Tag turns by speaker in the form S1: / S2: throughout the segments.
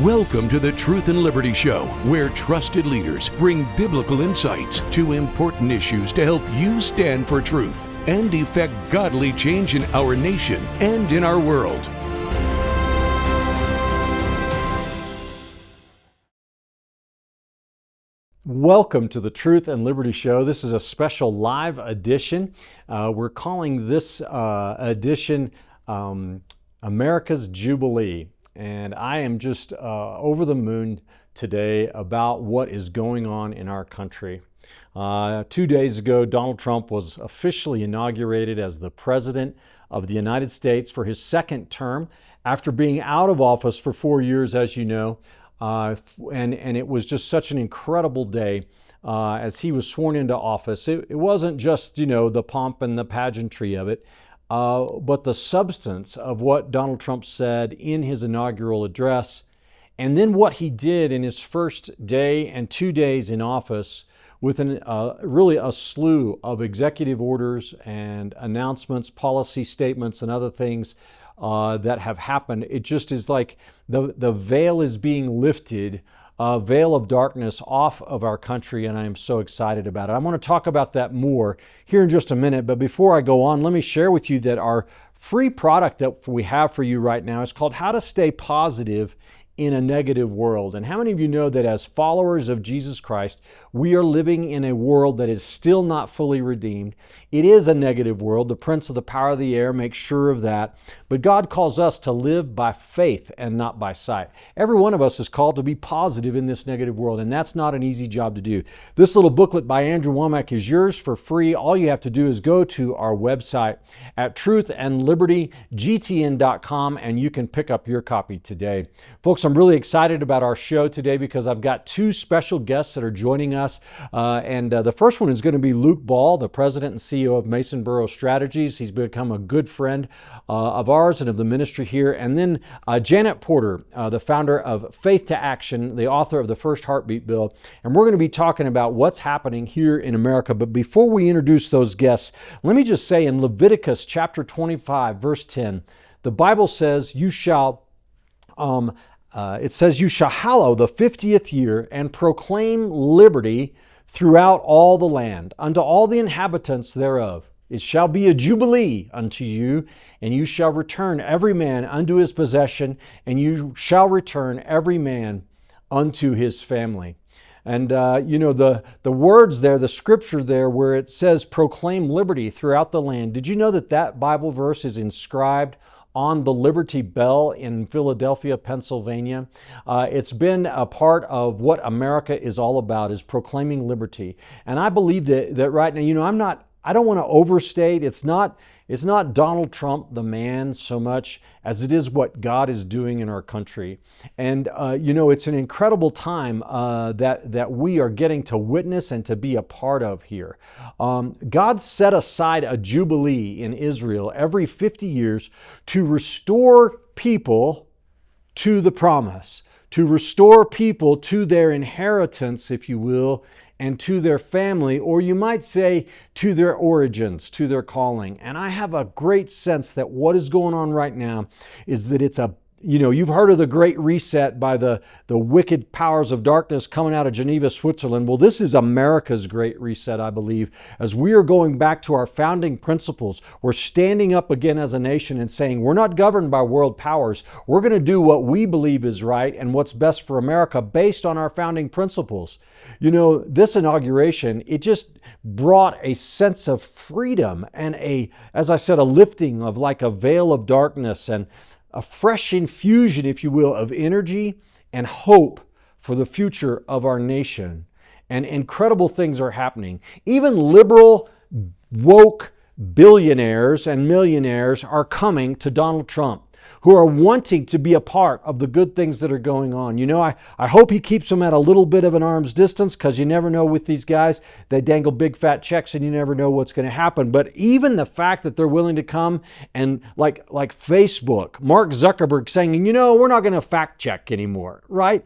S1: Welcome to the Truth and Liberty Show, where trusted leaders bring biblical insights to important issues to help you stand for truth and effect godly change in our nation and in our world.
S2: Welcome to the Truth and Liberty Show. This is a special live edition. We're calling this edition America's Jubilee. And I am just over the moon today about what is going on in our country. 2 days ago, Donald Trump was officially inaugurated as the President of the United States for his second term after being out of office for 4 years, as you know. And it was just such an incredible day as he was sworn into office. It wasn't just, the pomp and the pageantry of it. But the substance of what Donald Trump said in his inaugural address, and then what he did in his first day and 2 days in office with really a slew of executive orders and announcements, policy statements, and other things that have happened. It just is like the veil is being lifted, a veil of darkness off of our country, and I am so excited about it. I want to talk about that more here in just a minute, but before I go on, let me share with you that our free product that we have for you right now is called How to Stay Positive in a Negative World. And how many of you know that as followers of Jesus Christ, we are living in a world that is still not fully redeemed? It is a negative world. The prince of the power of the air makes sure of that. But God calls us to live by faith and not by sight. Every one of us is called to be positive in this negative world, and that's not an easy job to do. This little booklet by Andrew Womack is yours for free. All you have to do is go to our website at truthandlibertygtn.com, and you can pick up your copy today. Folks, I'm really excited about our show today because I've got two special guests that are joining us. The first one is going to be Luke Ball, the president and CEO of Mason Borough Strategies. He's become a good friend of ours and of the ministry here. And then Janet Porter, the founder of Faith to Action, the author of the First Heartbeat Bill. And we're going to be talking about what's happening here in America. But before we introduce those guests, let me just say in Leviticus chapter 25, verse 10, the Bible says, you shall hallow the 50th year and proclaim liberty throughout all the land, unto all the inhabitants thereof. It shall be a jubilee unto you, and you shall return every man unto his possession, and you shall return every man unto his family. And the words there, the scripture there where it says proclaim liberty throughout the land. Did you know that Bible verse is inscribed on the Liberty Bell in Philadelphia, Pennsylvania? It's been a part of what America is all about, is proclaiming liberty. And I believe that right now, I don't want to overstate. It's not Donald Trump, the man, so much as it is what God is doing in our country. And, it's an incredible time that we are getting to witness and to be a part of here. God set aside a jubilee in Israel every 50 years to restore people to the promise, to restore people to their inheritance, if you will, and to their family, or you might say to their origins, to their calling. And I have a great sense that what is going on right now is that it's you've heard of the Great Reset by the wicked powers of darkness coming out of Geneva, Switzerland. Well, this is America's Great Reset, I believe, as we are going back to our founding principles. We're standing up again as a nation and saying we're not governed by world powers. We're going to do what we believe is right and what's best for America based on our founding principles. This inauguration, it just brought a sense of freedom and as I said, a lifting of like a veil of darkness and a fresh infusion, if you will, of energy and hope for the future of our nation. And incredible things are happening. Even liberal, woke billionaires and millionaires are coming to Donald Trump, who are wanting to be a part of the good things that are going on. I hope he keeps them at a little bit of an arm's distance, because you never know with these guys. They dangle big fat checks and you never know what's going to happen. But even the fact that they're willing to come and like Facebook, Mark Zuckerberg saying, we're not going to fact check anymore, right?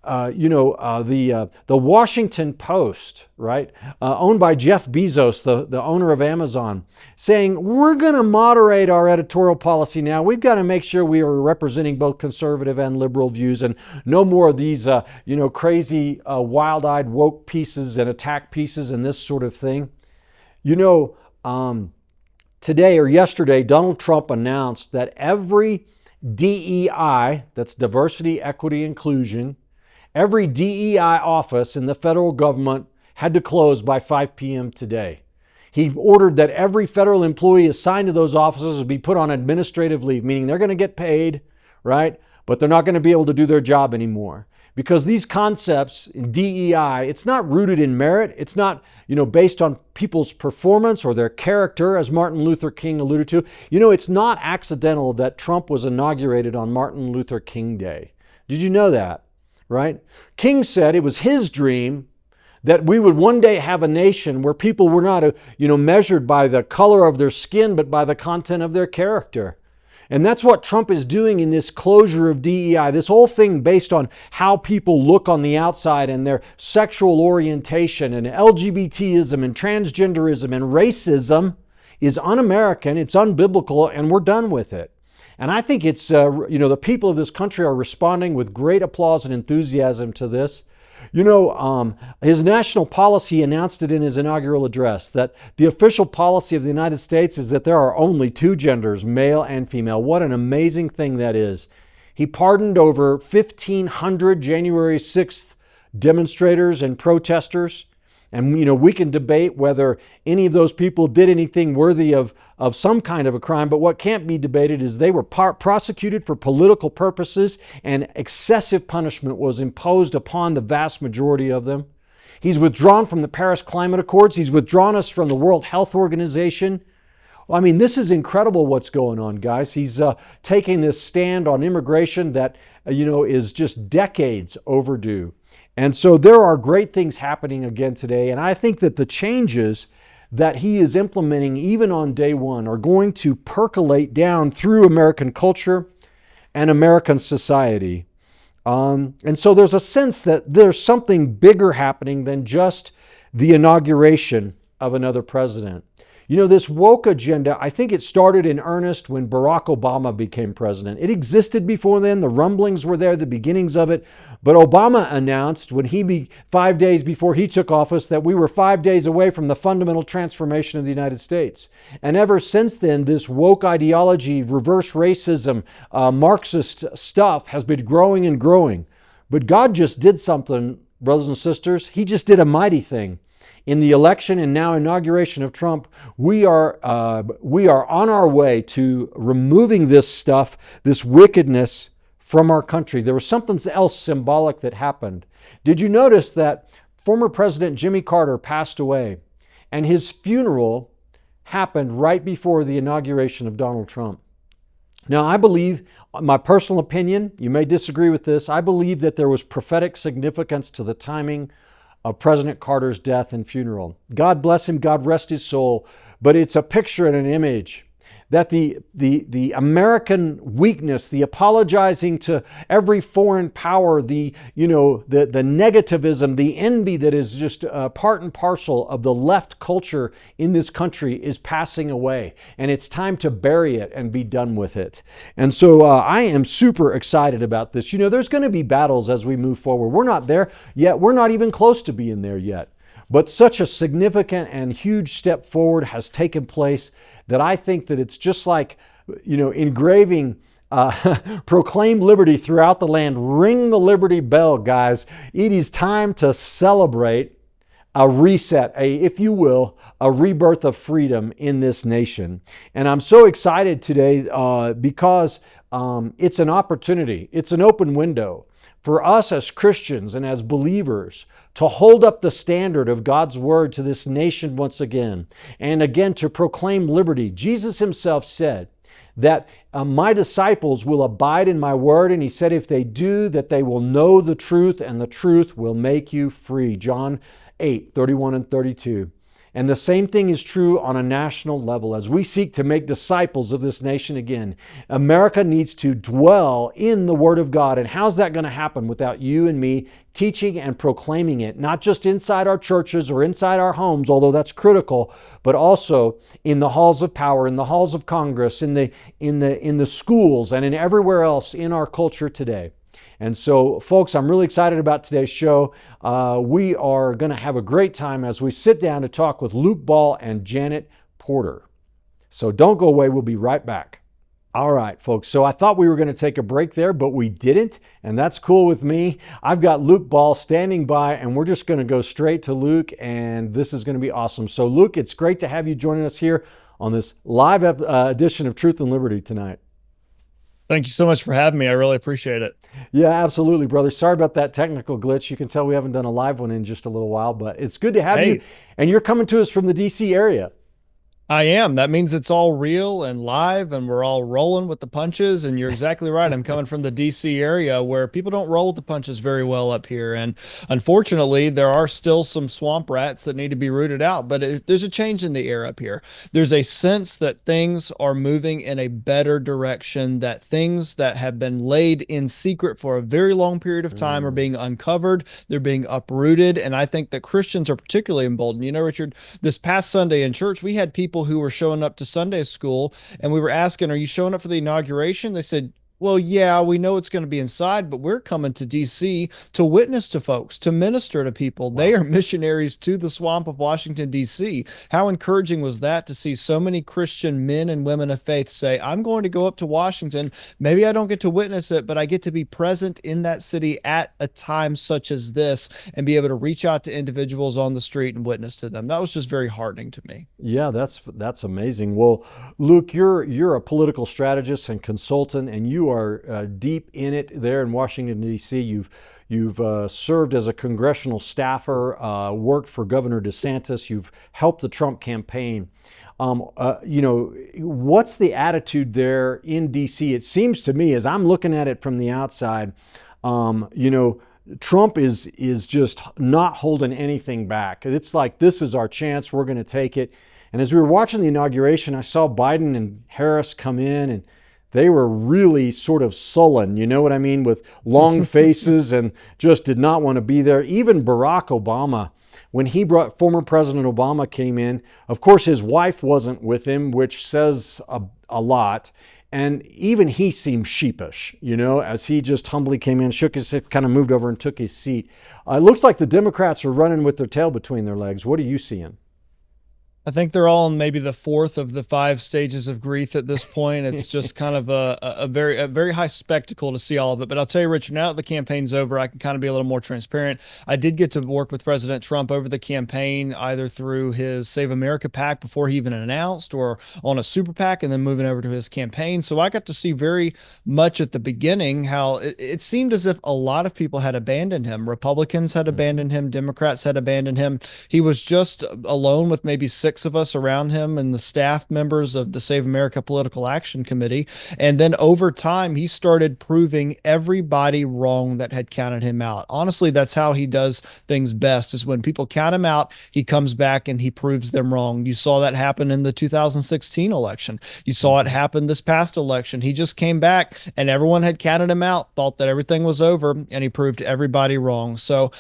S2: the Washington Post, right, owned by Jeff Bezos, the owner of Amazon, saying we're going to moderate our editorial policy now. We've got to make sure we are representing both conservative and liberal views, and no more of these, crazy, wild-eyed woke pieces and attack pieces and this sort of thing. Today or yesterday, Donald Trump announced that every DEI, that's diversity, equity, inclusion, every DEI office in the federal government had to close by 5 p.m. today. He ordered that every federal employee assigned to those offices would be put on administrative leave, meaning they're going to get paid, right? But they're not going to be able to do their job anymore. Because these concepts in DEI, it's not rooted in merit. It's not, based on people's performance or their character, as Martin Luther King alluded to. It's not accidental that Trump was inaugurated on Martin Luther King Day. Did you know that? Right? King said it was his dream that we would one day have a nation where people were not, measured by the color of their skin, but by the content of their character. And that's what Trump is doing in this closure of DEI. This whole thing based on how people look on the outside and their sexual orientation and LGBTism and transgenderism and racism is un-American, it's unbiblical, and we're done with it. And I think it's, the people of this country are responding with great applause and enthusiasm to this. His national policy announced it in his inaugural address that the official policy of the United States is that there are only two genders, male and female. What an amazing thing that is. He pardoned over 1,500 January 6th demonstrators and protesters. And, we can debate whether any of those people did anything worthy of some kind of a crime. But what can't be debated is they were prosecuted for political purposes, and excessive punishment was imposed upon the vast majority of them. He's withdrawn from the Paris Climate Accords. He's withdrawn us from the World Health Organization. I mean, this is incredible what's going on, guys. He's taking this stand on immigration that, is just decades overdue. And so there are great things happening again today. And I think that the changes that he is implementing even on day one are going to percolate down through American culture and American society. And so there's a sense that there's something bigger happening than just the inauguration of another president. This woke agenda, I think it started in earnest when Barack Obama became president. It existed before then. The rumblings were there, the beginnings of it. But Obama announced 5 days before he took office that we were 5 days away from the fundamental transformation of the United States. And ever since then, this woke ideology, reverse racism, Marxist stuff has been growing and growing. But God just did something, brothers and sisters. He just did a mighty thing. In the election and now inauguration of Trump, we are on our way to removing this stuff, this wickedness from our country. There was something else symbolic that happened. Did you notice that former President Jimmy Carter passed away and his funeral happened right before the inauguration of Donald Trump? Now, I believe, my personal opinion, you may disagree with this, I believe that there was prophetic significance to the timing of President Carter's death and funeral. God bless him, God rest his soul, but it's a picture and an image that the American weakness, the apologizing to every foreign power, the negativism, the envy that is just part and parcel of the left culture in this country is passing away. And it's time to bury it and be done with it. And so I am super excited about this. There's going to be battles as we move forward. We're not there yet. We're not even close to being there yet. But such a significant and huge step forward has taken place that I think that it's just like, engraving, proclaim liberty throughout the land. Ring the liberty bell, guys. It is time to celebrate a reset, if you will, a rebirth of freedom in this nation. And I'm so excited today because it's an opportunity. It's an open window for us as Christians and as believers to hold up the standard of God's word to this nation once again, and again to proclaim liberty. Jesus himself said that my disciples will abide in my word, and he said if they do, that they will know the truth, and the truth will make you free. John 8:31 and 32. And the same thing is true on a national level as we seek to make disciples of this nation again. America needs to dwell in the Word of God. And how's that going to happen without you and me teaching and proclaiming it, not just inside our churches or inside our homes, although that's critical, but also in the halls of power, in the halls of Congress, in the schools, and in everywhere else in our culture today. And so, folks, I'm really excited about today's show. We are going to have a great time as we sit down to talk with Luke Ball and Janet Porter. So don't go away. We'll be right back. All right, folks. So I thought we were going to take a break there, but we didn't, and that's cool with me. I've got Luke Ball standing by, and we're just going to go straight to Luke, and this is going to be awesome. So, Luke, it's great to have you joining us here on this live edition of Truth and Liberty tonight.
S3: Thank you so much for having me. I really appreciate it.
S2: Yeah, absolutely, brother. Sorry about that technical glitch. You can tell we haven't done a live one in just a little while, but it's good to have you. And you're coming to us from the D.C. area.
S3: I am. That means it's all real and live and we're all rolling with the punches. And you're exactly right. I'm coming from the DC area where people don't roll with the punches very well up here. And unfortunately, there are still some swamp rats that need to be rooted out. But there's a change in the air up here. There's a sense that things are moving in a better direction, that things that have been laid in secret for a very long period of time are being uncovered. They're being uprooted. And I think that Christians are particularly emboldened. You know, Richard, this past Sunday in church, we had people who were showing up to Sunday school, and we were asking, are you showing up for the inauguration? They said, well, yeah, we know it's going to be inside, but we're coming to DC to witness to folks, to minister to people. Wow. They are missionaries to the swamp of Washington, DC. How encouraging was that to see so many Christian men and women of faith say, I'm going to go up to Washington. Maybe I don't get to witness it, but I get to be present in that city at a time such as this and be able to reach out to individuals on the street and witness to them. That was just very heartening to me.
S2: Yeah, that's amazing. Well, Luke, you're a political strategist and consultant, and you are deep in it there in Washington, D.C. You've served as a congressional staffer, worked for Governor DeSantis. You've helped the Trump campaign. What's the attitude there in D.C.? It seems to me, as I'm looking at it from the outside, Trump is just not holding anything back. It's like, this is our chance. We're going to take it. And as we were watching the inauguration, I saw Biden and Harris come in, and they were really sort of sullen, you know what I mean, with long faces and just did not want to be there. Even Barack Obama, when former President Obama came in, of course his wife wasn't with him, which says a lot. And even he seemed sheepish, as he just humbly came in, shook his head, kind of moved over and took his seat. It looks like the Democrats are running with their tail between their legs. What are you seeing?
S3: I think they're all in maybe the fourth of the 5 stages of grief at this point. It's just kind of a very high spectacle to see all of it. But I'll tell you, Richard, now that the campaign's over, I can kind of be a little more transparent. I did get to work with President Trump over the campaign, either through his Save America PAC before he even announced, or on a super PAC, and then moving over to his campaign. So I got to see very much at the beginning how it seemed as if a lot of people had abandoned him. Republicans had abandoned him. Democrats had abandoned him. He was just alone with maybe 6 of us around him and the staff members of the Save America Political Action Committee. And then over time, he started proving everybody wrong that had counted him out. Honestly, that's how he does things best, is when people count him out, he comes back and he proves them wrong. You saw that happen in the 2016 election. You saw it happen this past election. He just came back and everyone had counted him out, thought that everything was over, and he proved everybody wrong. So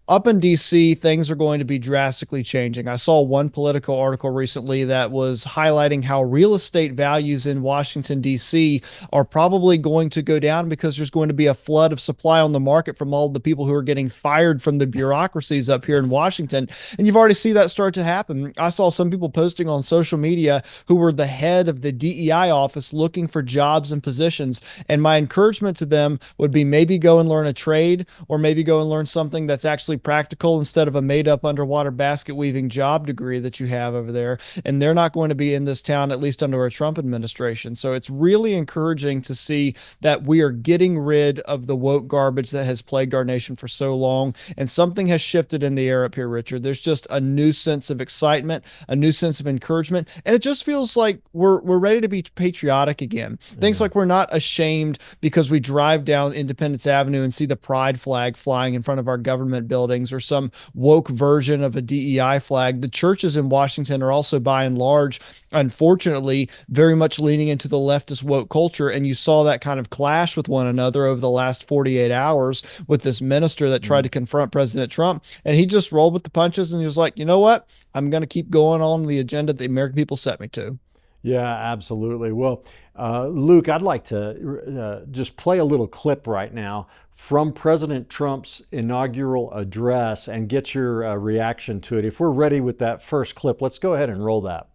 S3: up in DC, things are going to be drastically changing. I saw one Politico article recently that was highlighting how real estate values in Washington, D.C. are probably going to go down because there's going to be a flood of supply on the market from all the people who are getting fired from the bureaucracies up here in Washington. And you've already seen that start to happen. I saw some people posting on social media who were the head of the DEI office looking for jobs and positions. And my encouragement to them would be maybe go and learn a trade, or maybe go and learn something that's actually practical instead of a made-up underwater basket weaving job degree that you have over there. And they're not going to be in this town, at least under a Trump administration. So it's really encouraging to see that we are getting rid of the woke garbage that has plagued our nation for so long. And something has shifted in the air up here, Richard. There's just a new sense of excitement, a new sense of encouragement. And it just feels like we're ready to be patriotic again. Things like we're not ashamed because we drive down Independence Avenue and see the pride flag flying in front of our government building. buildings or some woke version of a DEI flag. The churches in Washington are also, by and large, unfortunately, very much leaning into the leftist woke culture. And you saw that kind of clash with one another over the last 48 hours with this minister that tried to confront President Trump. And he just rolled with the punches and he was like, you know what? I'm going to keep going on the agenda that the American people set me to.
S2: Yeah, absolutely. Well, Luke, I'd like to just play a little clip right now from President Trump's inaugural address and get your reaction to it. If we're ready with that first clip, let's go ahead and roll that.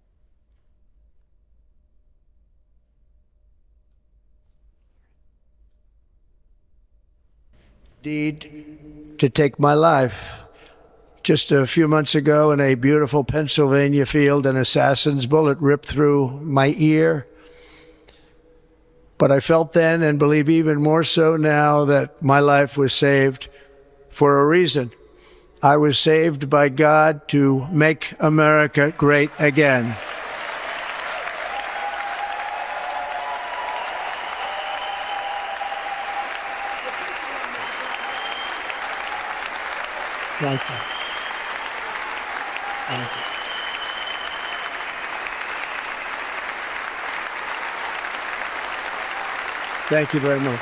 S4: Indeed, to take my life. Just a few months ago in a beautiful Pennsylvania field, an assassin's bullet ripped through my ear. But I felt then, and believe even more so now, that my life was saved for a reason. I was saved by God to make America great again. Thank you. Thank you. Thank you very much.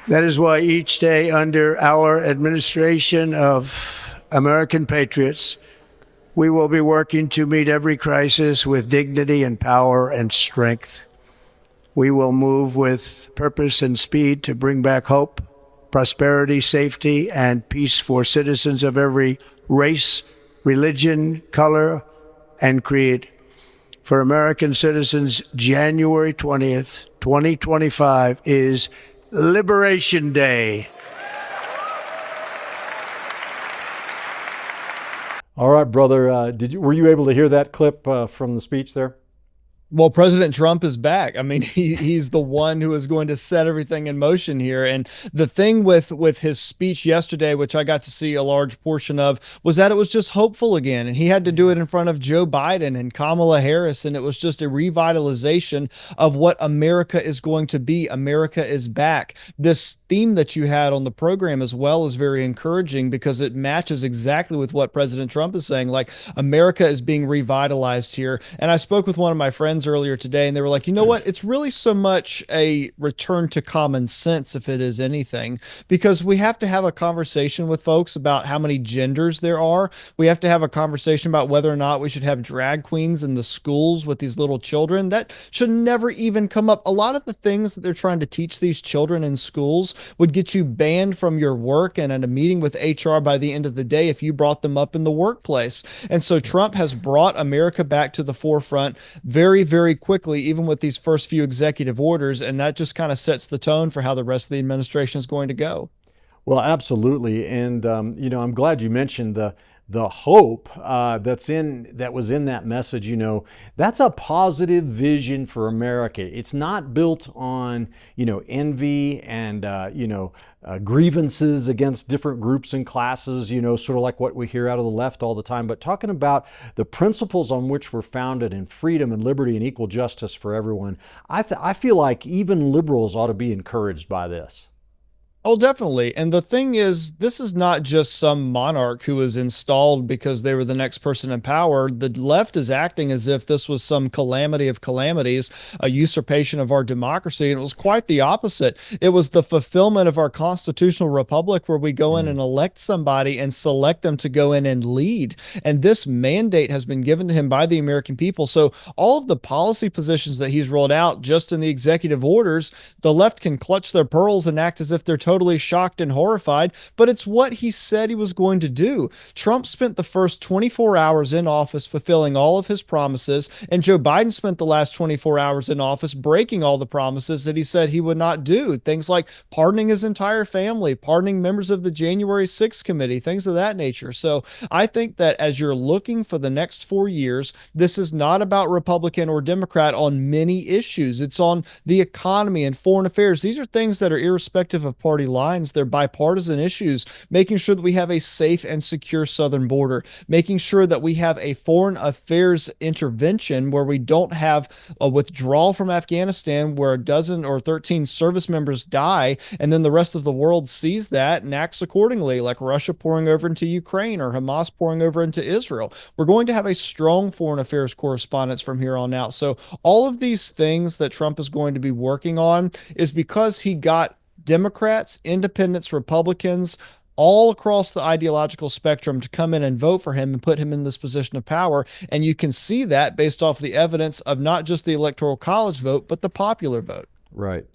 S4: That is why each day under our administration of American patriots, we will be working to meet every crisis with dignity and power and strength. We will move with purpose and speed to bring back hope, prosperity, safety, and peace for citizens of every race, religion, color, and creed. For American citizens, January 20th, 2025 is Liberation Day.
S2: All right, brother. Were you able to hear that clip from the speech there?
S3: Well, President Trump is back. I mean, he's the one who is going to set everything in motion here. And the thing with his speech yesterday, which I got to see a large portion of, was that it was just hopeful again. And he had to do it in front of Joe Biden and Kamala Harris. And it was just a revitalization of what America is going to be. America is back. This theme that you had on the program as well is very encouraging because it matches exactly with what President Trump is saying. Like, America is being revitalized here. And I spoke with one of my friends earlier today, and they were like, you know what? It's really so much a return to common sense, if it is anything, because we have to have a conversation with folks about how many genders there are. We have to have a conversation about whether or not we should have drag queens in the schools with these little children. That should never even come up. A lot of the things that they're trying to teach these children in schools would get you banned from your work and at a meeting with HR by the end of the day if you brought them up in the workplace. And so Trump has brought America back to the forefront very quickly, even with these first few executive orders. And that just kind of sets the tone for how the rest of the administration is going to go.
S2: Well, absolutely. And, I'm glad you mentioned the hope that was in that message. That's a positive vision for America. It's not built on, envy and, grievances against different groups and classes, sort of like what we hear out of the left all the time, but talking about the principles on which we're founded in freedom and liberty and equal justice for everyone. I feel like even liberals ought to be encouraged by this.
S3: Oh, definitely. And the thing is, this is not just some monarch who was installed because they were the next person in power. The left is acting as if this was some calamity of calamities, a usurpation of our democracy. And it was quite the opposite. It was the fulfillment of our constitutional republic where we go in and elect somebody and select them to go in and lead. And this mandate has been given to him by the American people. So all of the policy positions that he's rolled out just in the executive orders, the left can clutch their pearls and act as if they're totally shocked and horrified, but it's what he said he was going to do. Trump spent the first 24 hours in office fulfilling all of his promises, and Joe Biden spent the last 24 hours in office breaking all the promises that he said he would not do. Things like pardoning his entire family, pardoning members of the January 6th committee, things of that nature. So I think that as you're looking for the next 4 years, this is not about Republican or Democrat on many issues. It's on the economy and foreign affairs. These are things that are irrespective of party party lines. They're bipartisan issues, making sure that we have a safe and secure southern border, making sure that we have a foreign affairs intervention where we don't have a withdrawal from Afghanistan where a dozen or 13 service members die, and then the rest of the world sees that and acts accordingly, like Russia pouring over into Ukraine or Hamas pouring over into Israel. We're going to have a strong foreign affairs correspondence from here on out. So all of these things that Trump is going to be working on is because he got Democrats, independents, Republicans, all across the ideological spectrum to come in and vote for him and put him in this position of power. And you can see that based off the evidence of not just the Electoral College vote, but the popular vote.
S2: Right.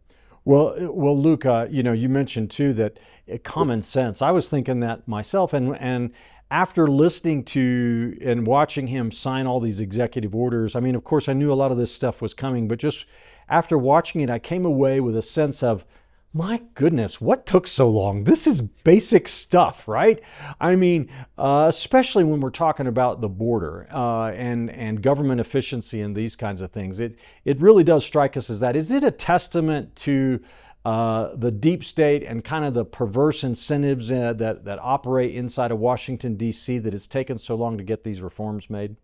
S2: Well, Luke, you mentioned too that common sense. I was thinking that myself, and after listening to and watching him sign all these executive orders, I mean, of course, I knew a lot of this stuff was coming, but just after watching it, I came away with a sense of, my goodness, what took so long? This is basic stuff, right? I mean, especially when we're talking about the border and government efficiency and these kinds of things. It really does strike us as that. Is it a testament to the deep state and kind of the perverse incentives that operate inside of Washington, D.C., that it's taken so long to get these reforms made?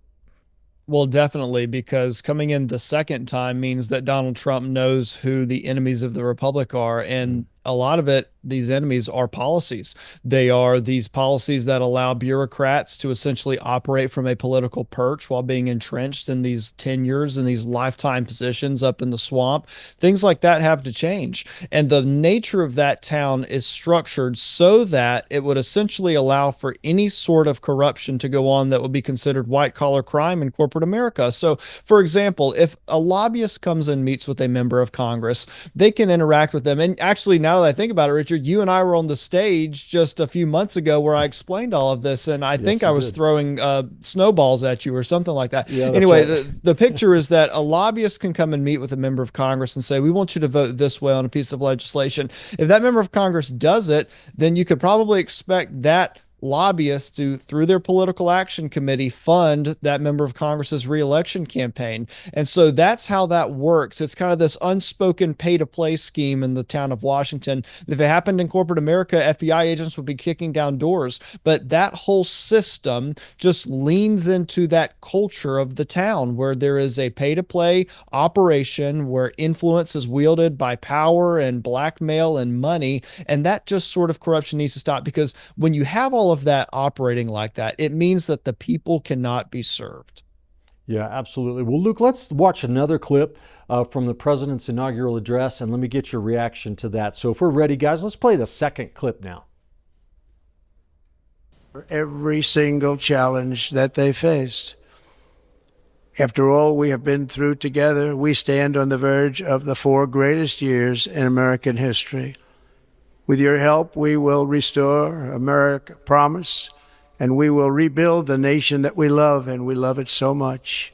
S3: Well, definitely, because coming in the second time means that Donald Trump knows who the enemies of the Republic are. And a lot of it, these enemies are policies. They are these policies that allow bureaucrats to essentially operate from a political perch while being entrenched in these tenures and these lifetime positions up in the swamp. Things like that have to change. And the nature of that town is structured so that it would essentially allow for any sort of corruption to go on that would be considered white collar crime in corporate America. So, for example, if a lobbyist comes and meets with a member of Congress, they can interact with them. And actually, now that I think about it, Richard, you and I were on the stage just a few months ago where I explained all of this, and I think I was throwing snowballs at you or something like that.
S2: Yeah,
S3: anyway,
S2: right.
S3: the picture is that a lobbyist can come and meet with a member of Congress and say, we want you to vote this way on a piece of legislation. If that member of Congress does it, then you could probably expect that lobbyists to, through their political action committee, fund that member of Congress's reelection campaign. And so that's how that works. It's kind of this unspoken pay-to-play scheme in the town of Washington. If it happened in corporate America, FBI agents would be kicking down doors. But that whole system just leans into that culture of the town where there is a pay-to-play operation where influence is wielded by power and blackmail and money. And that just sort of corruption needs to stop, because when you have all of that operating like that, it means that the people cannot be served.
S2: Yeah, absolutely. Well, Luke, let's watch another clip from the president's inaugural address, and let me get your reaction to that. So if we're ready, guys, let's play the second clip now.
S4: Every single challenge that they faced. After all we have been through together, we stand on the verge of the 4 greatest years in American history. With your help, we will restore America's promise, and we will rebuild the nation that we love, and we love it so much.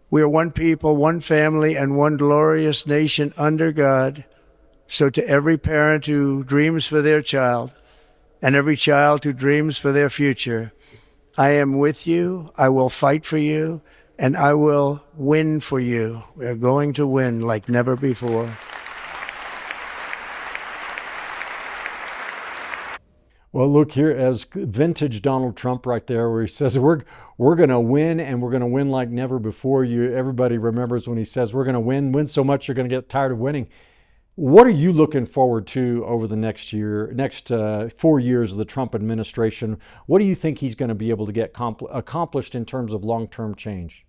S4: We are one people, one family, and one glorious nation under God. So to every parent who dreams for their child, and every child who dreams for their future, I am with you, I will fight for you, and I will win for you. We are going to win like never before.
S2: Well, look here, as vintage Donald Trump right there, where he says we're going to win, and we're going to win like never before. Everybody remembers when he says we're going to win so much you're going to get tired of winning. What are you looking forward to over the next 4 years of the Trump administration? What do you think he's going to be able to get accomplished in terms of long-term change?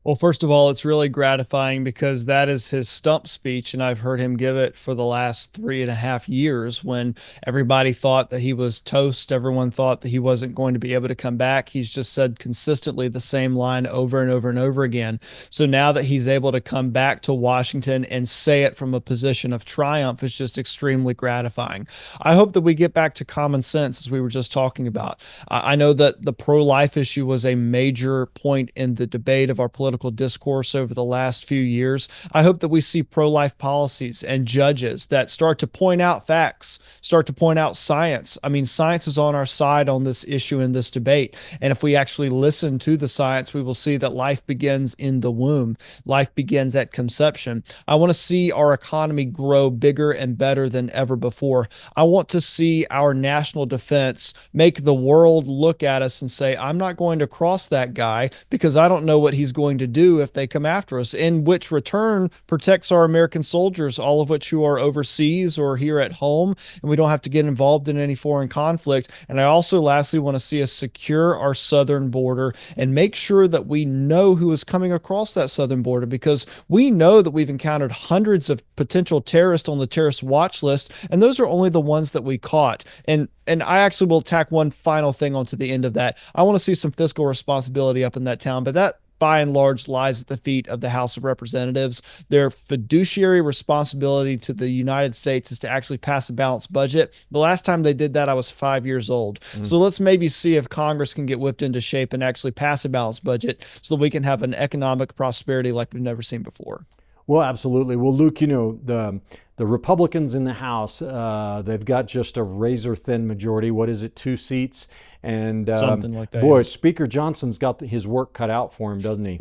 S3: Well, first of all, it's really gratifying because that is his stump speech, and I've heard him give it for the last 3.5 years when everybody thought that he was toast. Everyone thought that he wasn't going to be able to come back. He's just said consistently the same line over and over and over again. So now that he's able to come back to Washington and say it from a position of triumph is just extremely gratifying. I hope that we get back to common sense, as we were just talking about. I know that the pro-life issue was a major point in the debate of our political political discourse over the last few years. I hope that we see pro-life policies and judges that start to point out facts, start to point out science. I mean, science is on our side on this issue in this debate. And if we actually listen to the science, we will see that life begins in the womb. Life begins at conception. I want to see our economy grow bigger and better than ever before. I want to see our national defense make the world look at us and say, I'm not going to cross that guy because I don't know what he's going to do if they come after us, in which return protects our American soldiers, all of which who are overseas or here at home, and we don't have to get involved in any foreign conflict. And I also lastly want to see us secure our southern border and make sure that we know who is coming across that southern border, because we know that we've encountered hundreds of potential terrorists on the terrorist watch list, and those are only the ones that we caught. And I actually will tack one final thing onto the end of that. I want to see some fiscal responsibility up in that town, but that by and large lies at the feet of the House of Representatives. Their fiduciary responsibility to the United States is to actually pass a balanced budget. The last time they did that, I was 5 years old. So let's maybe see if Congress can get whipped into shape and actually pass a balanced budget so that we can have an economic prosperity like we've never seen before.
S2: Well, absolutely. Well, Luke, you know, the Republicans in the House, they've got just a razor-thin majority. What is it, 2 seats? And
S3: something like that.
S2: Boy, Speaker Johnson's got his work cut out for him, doesn't he?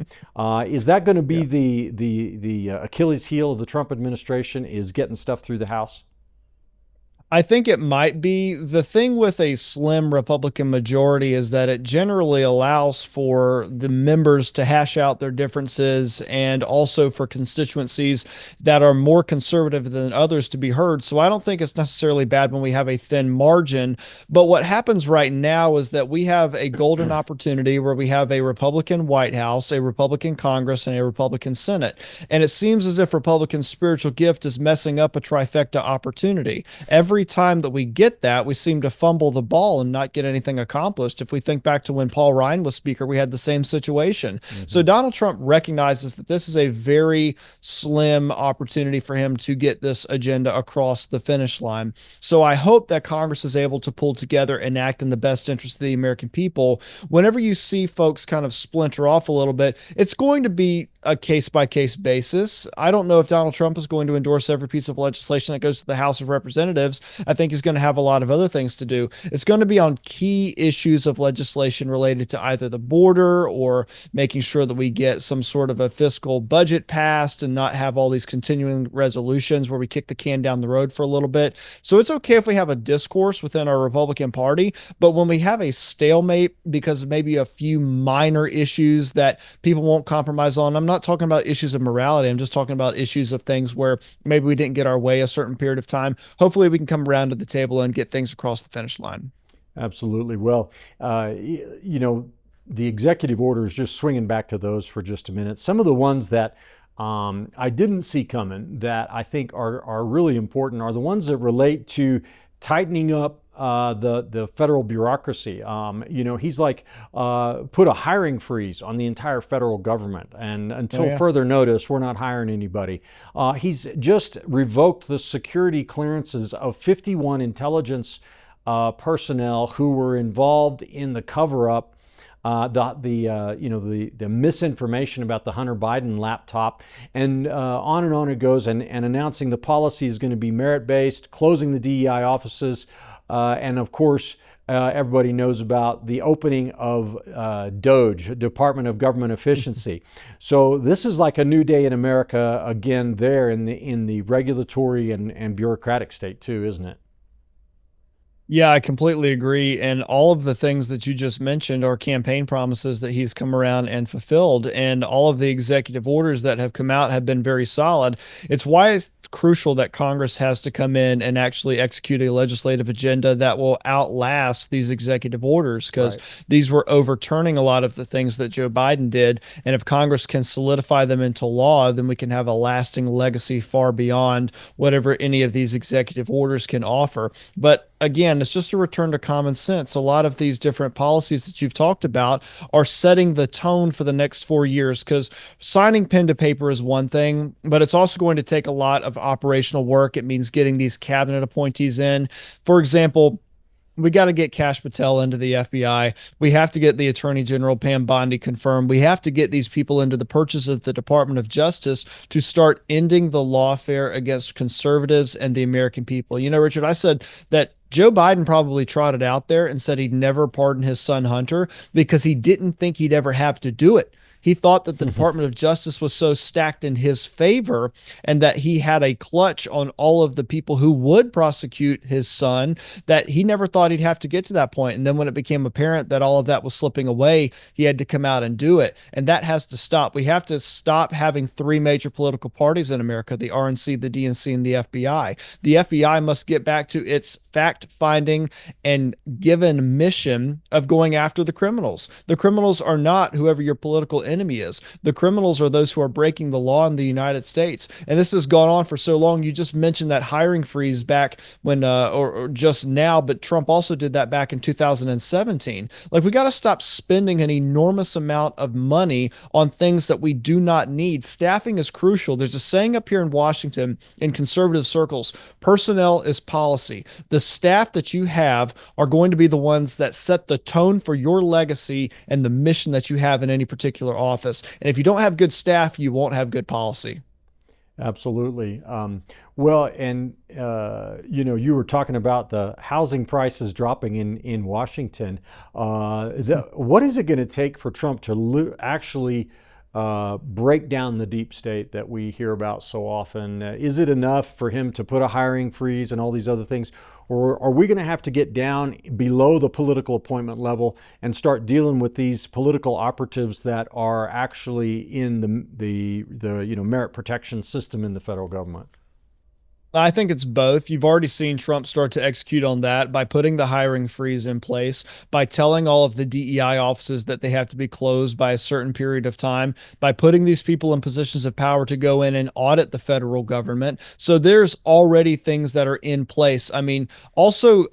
S2: Is that going to be the Achilles heel of the Trump administration, is getting stuff through the House?
S3: I think it might be. The thing with a slim Republican majority is that it generally allows for the members to hash out their differences and also for constituencies that are more conservative than others to be heard. So I don't think it's necessarily bad when we have a thin margin. But what happens right now is that we have a golden opportunity where we have a Republican White House, a Republican Congress, and a Republican Senate. And it seems as if Republican spiritual gift is messing up a trifecta opportunity. Every time that we get that, we seem to fumble the ball and not get anything accomplished. If we think back to when Paul Ryan was Speaker, we had the same situation. So Donald Trump recognizes that this is a very slim opportunity for him to get this agenda across the finish line. So I hope that Congress is able to pull together and act in the best interest of the American people. Whenever you see folks kind of splinter off a little bit, it's going to be a case-by-case basis. I don't know if Donald Trump is going to endorse every piece of legislation that goes to the House of Representatives. I think he's going to have a lot of other things to do. It's going to be on key issues of legislation related to either the border or making sure that we get some sort of a fiscal budget passed and not have all these continuing resolutions where we kick the can down the road for a little bit. So it's okay if we have a discourse within our Republican Party, but when we have a stalemate because of maybe a few minor issues that people won't compromise on, I'm not talking about issues of morality. I'm just talking about issues of things where maybe we didn't get our way a certain period of time. Hopefully we can come around to the table and get things across the finish line.
S2: Absolutely. Well, you know, the executive orders, just swinging back to those for just a minute. Some of the ones that I didn't see coming that I think are really important are the ones that relate to tightening up the federal bureaucracy. You know, he's like put a hiring freeze on the entire federal government, and until further notice, we're not hiring anybody. He's just revoked the security clearances of 51 intelligence personnel who were involved in the cover-up. The misinformation about the Hunter Biden laptop, and on it goes, and announcing the policy is going to be merit-based, closing the DEI offices, and of course, everybody knows about the opening of DOGE, Department of Government Efficiency. So this is like a new day in America again there in the regulatory and bureaucratic state too, isn't it?
S3: Yeah, I completely agree. And all of the things that you just mentioned are campaign promises that he's come around and fulfilled. And all of the executive orders that have come out have been very solid. It's why it's crucial that Congress has to come in and actually execute a legislative agenda that will outlast these executive orders, because these were overturning a lot of the things that Joe Biden did. And if Congress can solidify them into law, then we can have a lasting legacy far beyond whatever any of these executive orders can offer. But again, it's just a return to common sense. A lot of these different policies that you've talked about are setting the tone for the next 4 years, because signing pen to paper is one thing, but it's also going to take a lot of operational work. It means getting these cabinet appointees in. For example, We got to get Kash Patel into the FBI. We have to get the Attorney General Pam Bondi confirmed. We have to get these people into the purchase of the Department of Justice to start ending the lawfare against conservatives and the American people. You know, Richard, I said that Joe Biden probably trotted out there and said he'd never pardon his son Hunter because he didn't think he'd ever have to do it. He thought that the Department of Justice was so stacked in his favor and that he had a clutch on all of the people who would prosecute his son that he never thought he'd have to get to that point. And then when it became apparent that all of that was slipping away, he had to come out and do it. And that has to stop. We have to stop having three major political parties in America, the RNC, the DNC, and the FBI. The FBI must get back to its fact-finding and given mission of going after the criminals. The criminals are not whoever your political enemy is. The criminals are those who are breaking the law in the United States. And this has gone on for so long. You just mentioned that hiring freeze back when, or just now, but Trump also did that back in 2017. Like, we got to stop spending an enormous amount of money on things that we do not need. Staffing is crucial. There's a saying up here in Washington in conservative circles, personnel is policy. The staff that you have are going to be the ones that set the tone for your legacy and the mission that you have in any particular office. And if you don't have good staff, you won't have good policy.
S2: Absolutely. Well, and you were talking about the housing prices dropping in Washington. What is it going to take for Trump to actually break down the deep state that we hear about so often? Is it enough for him to put a hiring freeze and all these other things? Or are we going to have to get down below the political appointment level and start dealing with these political operatives that are actually in the merit protection system in the federal government?
S3: I think it's both. You've already seen Trump start to execute on that by putting the hiring freeze in place, by telling all of the DEI offices that they have to be closed by a certain period of time, by putting these people in positions of power to go in and audit the federal government. So there's already things that are in place. I mean, also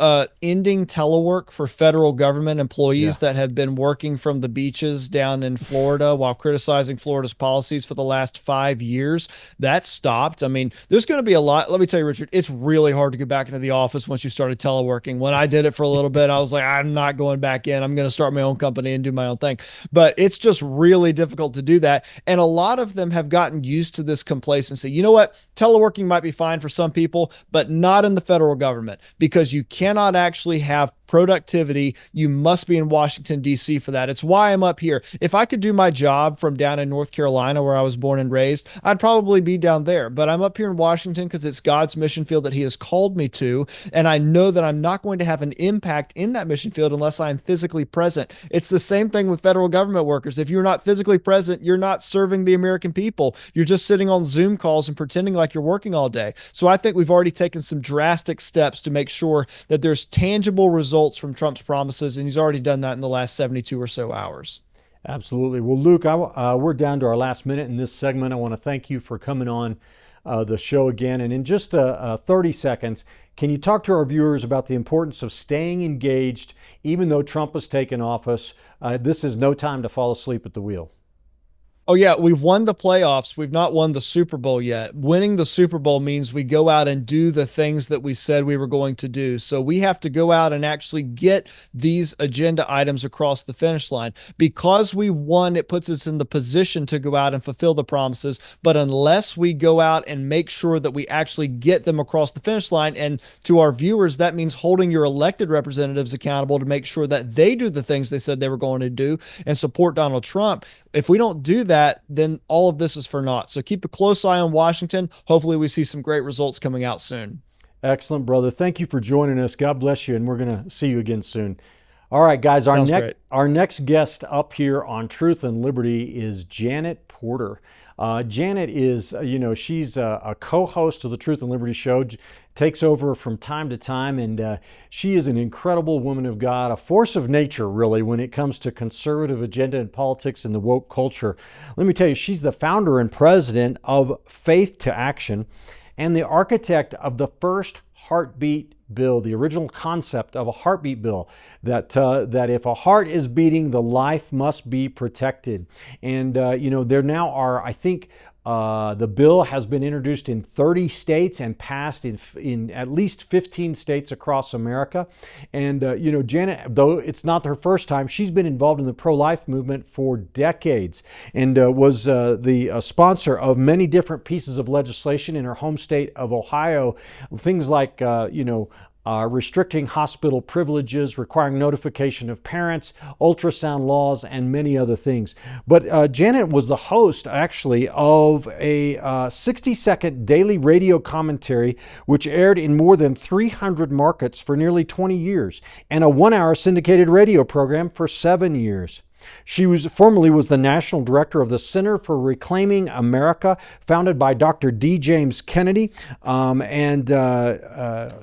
S3: ending telework for federal government employees that have been working from the beaches down in Florida while criticizing Florida's policies for the last 5 years. That stopped. I mean, there's going to be a lot. Let me tell you, Richard, it's really hard to get back into the office once you started teleworking. When I did it for a little bit, I was like, I'm not going back in. I'm going to start my own company and do my own thing. But it's just really difficult to do that. And a lot of them have gotten used to this complacency. You know what? Teleworking might be fine for some people, but not in the federal government, because you cannot actually have productivity. You must be in Washington, D.C. for that. It's why I'm up here. If I could do my job from down in North Carolina, where I was born and raised, I'd probably be down there. But I'm up here in Washington because it's God's mission field that he has called me to. And I know that I'm not going to have an impact in that mission field unless I'm physically present. It's the same thing with federal government workers. If you're not physically present, you're not serving the American people. You're just sitting on Zoom calls and pretending like you're working all day. So I think we've already taken some drastic steps to make sure that there's tangible results from Trump's promises, and he's already done that in the last 72 or so hours.
S2: Absolutely. Well, Luke, we're down to our last minute in this segment. I want to thank you for coming on the show again. And in just 30 seconds, can you talk to our viewers about the importance of staying engaged, even though Trump has taken office? This is no time to fall asleep at the wheel.
S3: Oh, yeah, we've won the playoffs. We've not won the Super Bowl yet. Winning the Super Bowl means we go out and do the things that we said we were going to do. So we have to go out and actually get these agenda items across the finish line. Because we won, it puts us in the position to go out and fulfill the promises. But unless we go out and make sure that we actually get them across the finish line, and to our viewers, that means holding your elected representatives accountable to make sure that they do the things they said they were going to do and support Donald Trump. If we don't do that, then all of this is for naught. So keep a close eye on Washington. Hopefully we see some great results coming out soon.
S2: Excellent, brother. Thank you for joining us. God bless you, and we're going to see you again soon. All right, guys, our next guest up here on Truth and Liberty is Janet Porter. Janet is, she's a co-host of the Truth and Liberty show, takes over from time to time, and she is an incredible woman of God, a force of nature, really, when it comes to conservative agenda and politics and the woke culture. Let me tell you, she's the founder and president of Faith to Action and the architect of the first heartbeat bill, the original concept of a heartbeat bill, that that if a heart is beating, the life must be protected. And there now are, I think, the bill has been introduced in 30 states and passed in at least 15 states across America. And, Janet, though it's not her first time, she's been involved in the pro-life movement for decades and was the sponsor of many different pieces of legislation in her home state of Ohio. Things like, restricting hospital privileges, requiring notification of parents, ultrasound laws, and many other things. But Janet was the host, actually, of a 60-second daily radio commentary which aired in more than 300 markets for nearly 20 years, and a 1-hour syndicated radio program for 7 years. She formerly was the national director of the Center for Reclaiming America, founded by Dr. D. James Kennedy.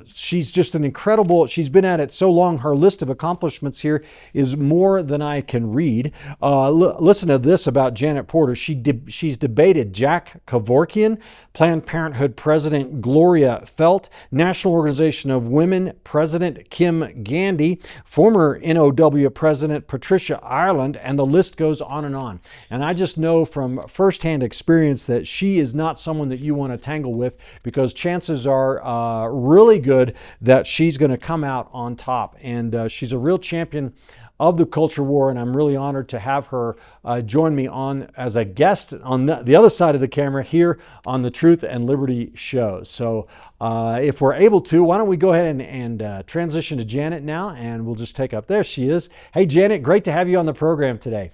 S2: She's just an incredible, she's been at it so long, her list of accomplishments here is more than I can read. Listen to this about Janet Porter. She's debated Jack Kevorkian, Planned Parenthood President Gloria Felt, National Organization of Women President Kim Gandy, former NOW President Patricia Ireland, and the list goes on and on. And I just know from firsthand experience that she is not someone that you want to tangle with, because chances are really good that she's going to come out on top. And she's a real champion of the culture war, and I'm really honored to have her join me on as a guest on the other side of the camera here on the Truth and Liberty Show. So if we're able to, why don't we go ahead and transition to Janet now, and we'll just take up. There she is. Hey, Janet, great to have you on the program today.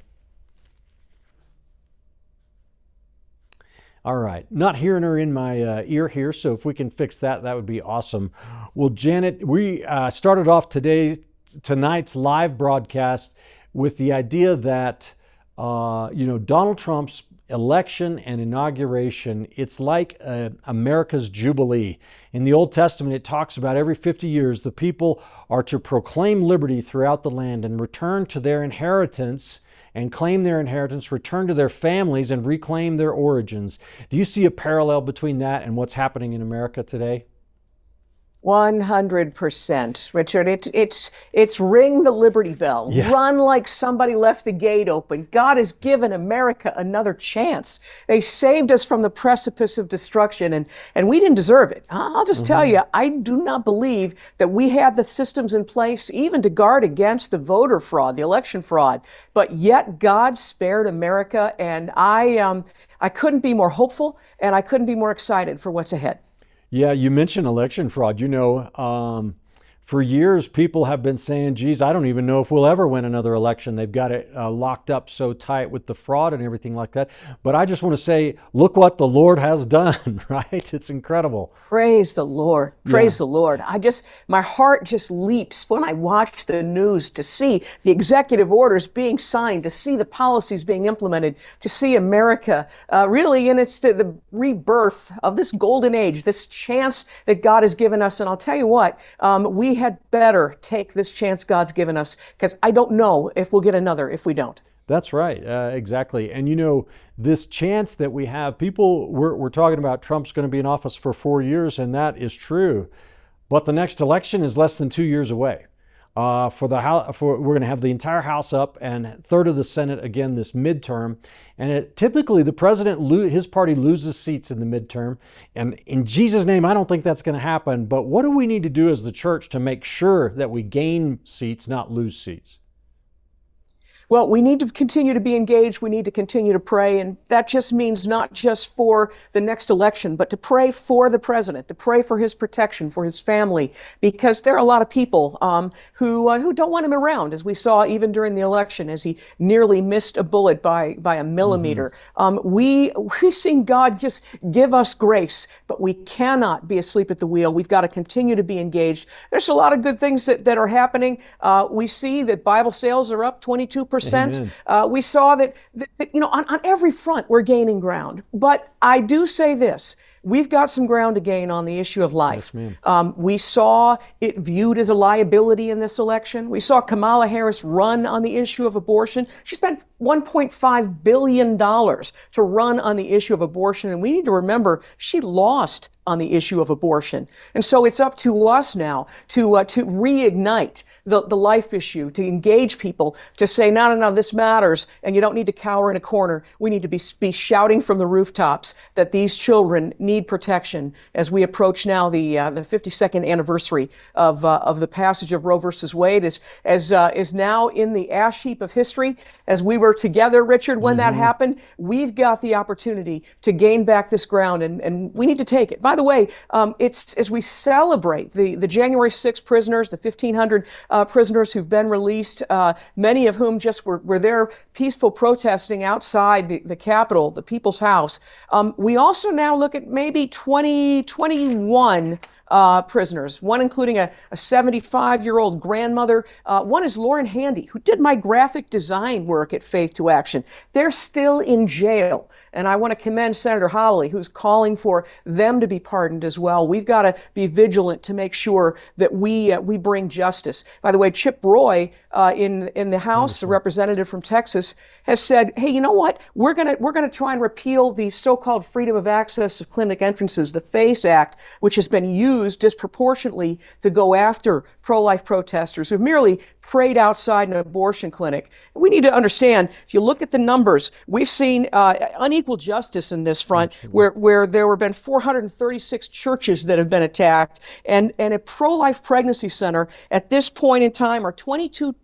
S2: All right, not hearing her in my ear here, so if we can fix that, that would be awesome. Well, Janet, we started off tonight's live broadcast with the idea that Donald Trump's election and inauguration, it's like America's Jubilee. In the Old Testament, it talks about every 50 years the people are to proclaim liberty throughout the land and return to their inheritance and claim their inheritance, return to their families and reclaim their origins. Do you see a parallel between that and what's happening in America today?
S5: 100%, Richard. It's ring the Liberty Bell.
S2: Yeah.
S5: Run like somebody left the gate open. God has given America another chance. They saved us from the precipice of destruction, and we didn't deserve it. I'll just tell you, I do not believe that we had the systems in place even to guard against the voter fraud, the election fraud. But yet God spared America, and I couldn't be more hopeful, and I couldn't be more excited for what's ahead.
S2: Yeah, you mentioned election fraud. For years, people have been saying, geez, I don't even know if we'll ever win another election. They've got it locked up so tight with the fraud and everything like that. But I just want to say, look what the Lord has done, right? It's incredible.
S5: Praise the Lord. Praise the Lord. My heart just leaps when I watch the news to see the executive orders being signed, to see the policies being implemented, to see America really in the rebirth of this golden age, this chance that God has given us. And I'll tell you what, we had better take this chance God's given us, because I don't know if we'll get another if we don't.
S2: That's right, exactly. And this chance that we have, we're talking about Trump's going to be in office for 4 years, and that is true. But the next election is less than 2 years away. We're going to have the entire House up and a third of the Senate again this midterm. And typically the president, his party loses seats in the midterm. And in Jesus' name, I don't think that's going to happen. But what do we need to do as the church to make sure that we gain seats, not lose seats?
S5: Well, we need to continue to be engaged. We need to continue to pray. And that just means not just for the next election, but to pray for the president, to pray for his protection, for his family, because there are a lot of people who don't want him around, as we saw even during the election, as he nearly missed a bullet by a millimeter. We've seen God just give us grace, but we cannot be asleep at the wheel. We've got to continue to be engaged. There's a lot of good things that are happening. We see that Bible sales are up 22%. We saw that on every front we're gaining ground. But I do say this. We've got some ground to gain on the issue of life. Yes, we saw it viewed as a liability in this election. We saw Kamala Harris run on the issue of abortion. She spent $1.5 billion to run on the issue of abortion. And we need to remember she lost on the issue of abortion. And so it's up to us now to reignite the life issue, to engage people, to say, no, this matters, and you don't need to cower in a corner. We need to be shouting from the rooftops that these children need protection as we approach now the 52nd anniversary of the passage of Roe versus Wade, is now in the ash heap of history. As we were together, Richard, when that happened, we've got the opportunity to gain back this ground, and we need to take it. By the way, it's as we celebrate the January 6th prisoners, the 1,500 prisoners who've been released, many of whom just were there peaceful protesting outside the Capitol, the People's House. We also now look at maybe 21 prisoners, one including a 75-year-old grandmother. One is Lauren Handy, who did my graphic design work at Faith to Action. They're still in jail. And I want to commend Senator Hawley, who's calling for them to be pardoned as well. We've got to be vigilant to make sure that we bring justice. By the way, Chip Roy in the House, the representative from Texas, has said, hey, you know what? We're gonna try and repeal the so-called freedom of access of clinic entrances, the FACE Act, which has been used disproportionately to go after pro-life protesters who've merely prayed outside an abortion clinic. We need to understand, if you look at the numbers, we've seen unequal justice in this front, where there have been 436 churches that have been attacked, and a pro-life pregnancy center at this point in time are 22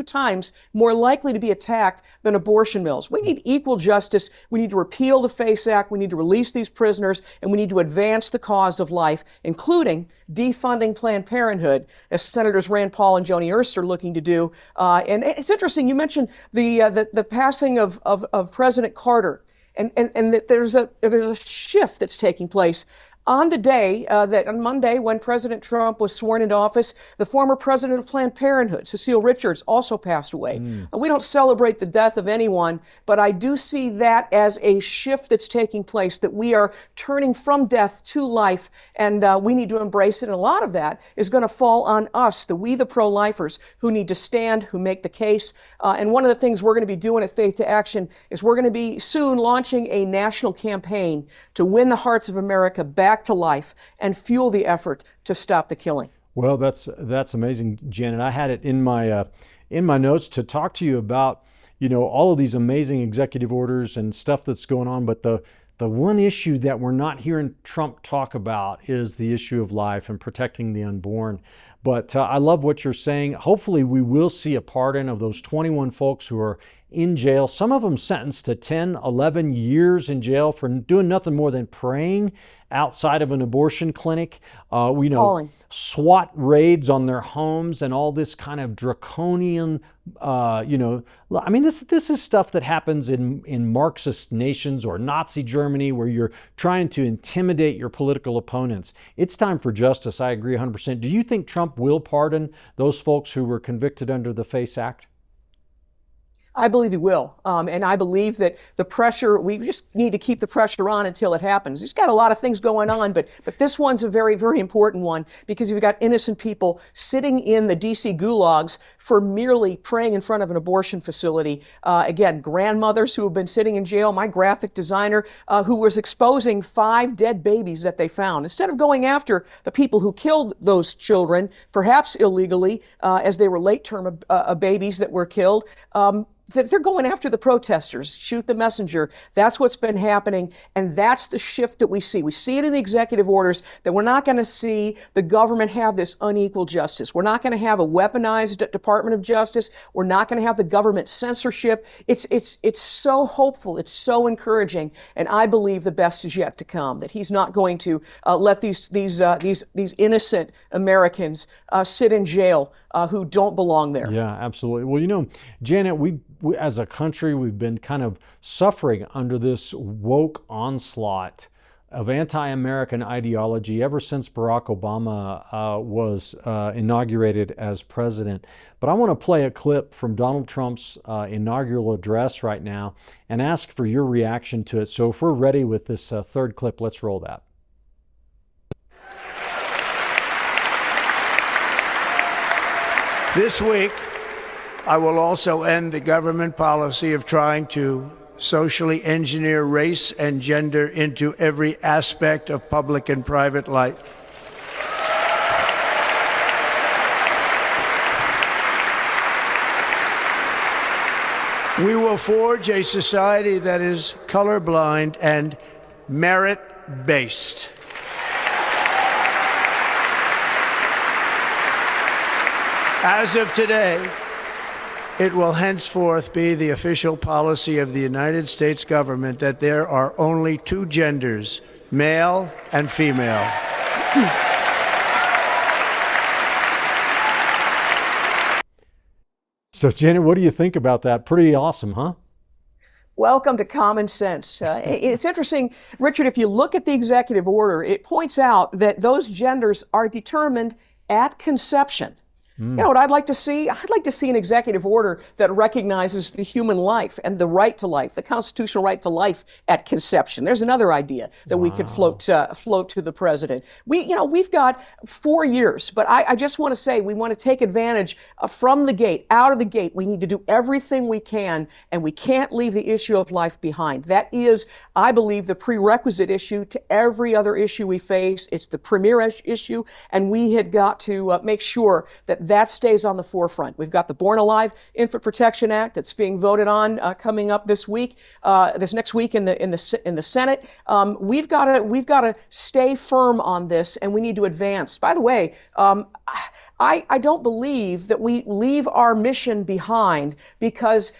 S5: times more likely to be attacked than abortion mills. We need equal justice. We need to repeal the FACE Act. We need to release these prisoners, and we need to advance the cause of life, including defunding Planned Parenthood, as Senators Rand Paul and Joni Ernst are looking to do. And it's interesting, you mentioned the passing of President Carter, and that there's a shift that's taking place. On the day on Monday, when President Trump was sworn into office, the former president of Planned Parenthood, Cecile Richards, also passed away. We don't celebrate the death of anyone, but I do see that as a shift that's taking place, that we are turning from death to life, and we need to embrace it. And a lot of that is going to fall on us, the pro-lifers, who need to stand, who make the case. And one of the things we're going to be doing at Faith to Action is we're going to be soon launching a national campaign to win the hearts of America back to life and fuel the effort to stop the killing.
S2: Well, that's amazing, Janet. I had it in my notes to talk to you about, all of these amazing executive orders and stuff that's going on, but the one issue that we're not hearing Trump talk about is the issue of life and protecting the unborn. But I love what you're saying. Hopefully we will see a pardon of those 21 folks who are in jail, some of them sentenced to 10, 11 years in jail for doing nothing more than praying outside of an abortion clinic. We know SWAT raids on their homes and all this kind of draconian, this is stuff that happens in Marxist nations or Nazi Germany, where you're trying to intimidate your political opponents. It's time for justice. I agree 100%. Do you think Trump will pardon those folks who were convicted under the FACE Act?
S5: I believe he will. And I believe that the pressure, we just need to keep the pressure on until it happens. He's got a lot of things going on, but this one's a very, very important one, because you've got innocent people sitting in the DC gulags for merely praying in front of an abortion facility. Again, grandmothers who have been sitting in jail, my graphic designer who was exposing 5 dead babies that they found. Instead of going after the people who killed those children, perhaps illegally, as they were late-term babies that were killed, they're going after the protesters, shoot the messenger. That's what's been happening, and that's the shift that we see. We see it in the executive orders, that we're not going to see the government have this unequal justice. We're not going to have a weaponized Department of Justice. We're not going to have the government censorship. It's so hopeful. It's so encouraging, and I believe the best is yet to come. That he's not going to let these innocent Americans sit in jail who don't belong there.
S2: Yeah, absolutely. Well, Janet, we as a country, we've been kind of suffering under this woke onslaught of anti-American ideology ever since Barack Obama was inaugurated as president. But I want to play a clip from Donald Trump's inaugural address right now and ask for your reaction to it. So if we're ready with this third clip, let's roll that.
S4: This week, I will also end the government policy of trying to socially engineer race and gender into every aspect of public and private life. We will forge a society that is colorblind and merit-based. As of today, it will henceforth be the official policy of the United States government that there are only two genders, male and female.
S2: So, Janet, what do you think about that? Pretty awesome, huh?
S5: Welcome to common sense. It's interesting, Richard, if you look at the executive order, it points out that those genders are determined at conception. You know what I'd like to see? I'd like to see an executive order that recognizes the human life and the right to life, the constitutional right to life at conception. There's another idea that we could float to the president. We've got 4 years, but I just want to say we want to take advantage from the gate, out of the gate. We need to do everything we can, and we can't leave the issue of life behind. That is, I believe, the prerequisite issue to every other issue we face. It's the premier issue, and we had got to make sure that stays on the forefront. We've got the Born Alive Infant Protection Act that's being voted on coming up this next week in the Senate. We've got to stay firm on this, and we need to advance. By the way, I don't believe that we leave our mission behind because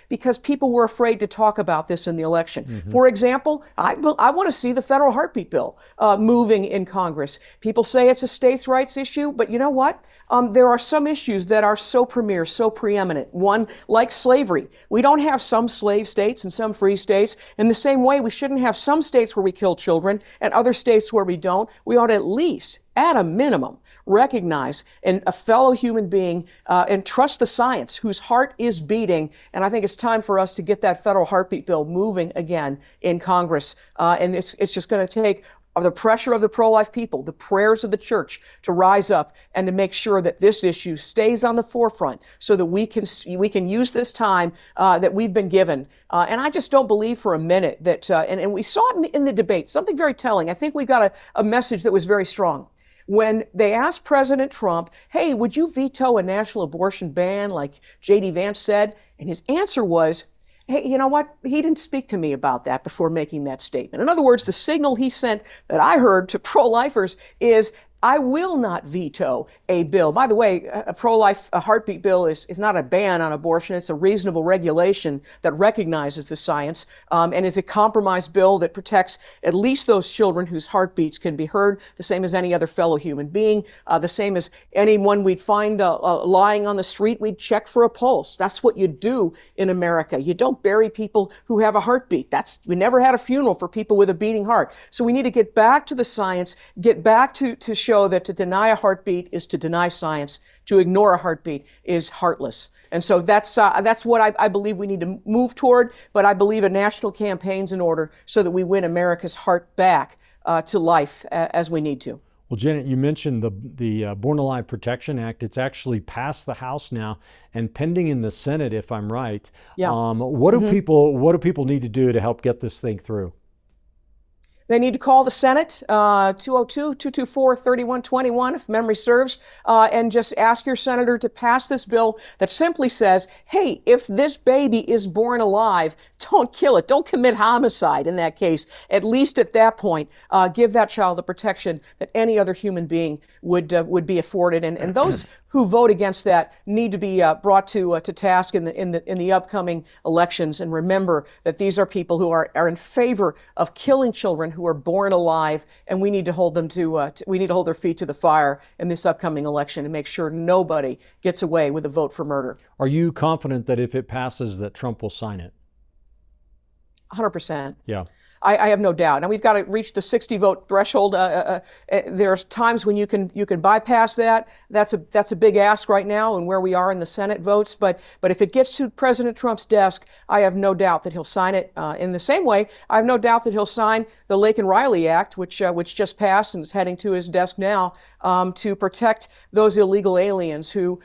S5: people were afraid to talk about this in the election. For example, I want to see the federal heartbeat bill moving in Congress. People say it's a states' rights issue, but you know what? There are some issues that are so premier, so preeminent. One, like slavery. We don't have some slave states and some free states. In the same way, we shouldn't have some states where we kill children and other states where we don't. We ought to at least, at a minimum, recognize a fellow human being and trust the science whose heart is beating. And I think it's time for us to get that federal heartbeat bill moving again in Congress. And it's just going to take the pressure of the pro-life people, the prayers of the church to rise up and to make sure that this issue stays on the forefront so that we can use this time that we've been given. And I just don't believe for a minute that, and we saw it in the debate, something very telling. I think we got a message that was very strong. When they asked President Trump, hey, would you veto a national abortion ban like J.D. Vance said? And his answer was, hey, you know what? He didn't speak to me about that before making that statement. In other words, the signal he sent that I heard to pro-lifers is, I will not veto a bill. By the way, a pro-life heartbeat bill is not a ban on abortion. It's a reasonable regulation that recognizes the science and is a compromise bill that protects at least those children whose heartbeats can be heard, the same as any other fellow human being, the same as anyone we'd find lying on the street, we'd check for a pulse. That's what you do in America. You don't bury people who have a heartbeat. We never had a funeral for people with a beating heart. So we need to get back to the science, get back to show that to deny a heartbeat is to deny science. To ignore a heartbeat is heartless. And so that's what I believe we need to move toward, but I believe a national campaign's in order so that we win America's heart back to life as we need to.
S2: Well, Janet, you mentioned the Born Alive Protection Act. It's actually passed the House now and pending in the Senate, if I'm right.
S5: Yeah.
S2: What do people need to do to help get this thing through?
S5: They need to call the Senate, 202-224-3121, if memory serves, and just ask your senator to pass this bill that simply says, hey, if this baby is born alive, don't kill it. Don't commit homicide in that case. At least at that point, give that child the protection that any other human being would be afforded. And those who vote against that need to be brought to task in the upcoming elections. And remember that these are people who are in favor of killing children who are born alive, and we need to hold them we need to hold their feet to the fire in this upcoming election and make sure nobody gets away with a vote for murder.
S2: Are you confident that if it passes that Trump will sign it?
S5: 100%.
S2: Yeah.
S5: I have no doubt. Now we've got to reach the 60 vote threshold. There's times when you can bypass that. That's a big ask right now, and where we are in the Senate votes. But if it gets to President Trump's desk, I have no doubt that he'll sign it. In the same way, I have no doubt that he'll sign the Laken-Riley Act, which just passed and is heading to his desk now, to protect those illegal aliens who,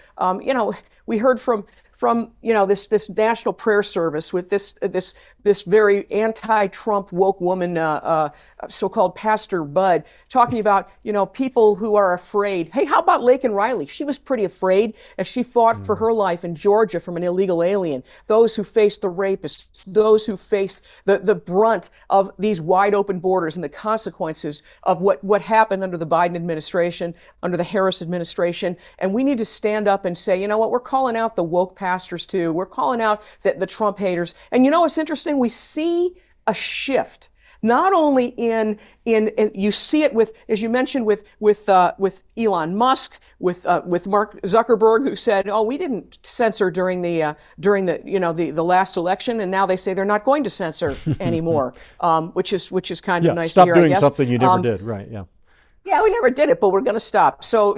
S5: we heard from this national prayer service with this very anti-Trump woke woman, so-called Pastor Bud, talking about people who are afraid. Hey, how about Laken Riley? She was pretty afraid as she fought for her life in Georgia from an illegal alien. Those who faced the rapists, those who faced the brunt of these wide open borders and the consequences of what happened under the Biden administration, under the Harris administration. And we need to stand up and say, you know what, we're calling out the woke pastors too. We're calling out the Trump haters. And it's interesting, we see a shift. Not only in you see it with, as you mentioned, with Elon Musk, with Mark Zuckerberg, who said, "Oh, we didn't censor during the last election," and now they say they're not going to censor anymore, which is kind of nice to hear.
S2: Stop doing
S5: I guess.
S2: Something you never did, right? Yeah.
S5: Yeah, we never did it, but we're going to stop. So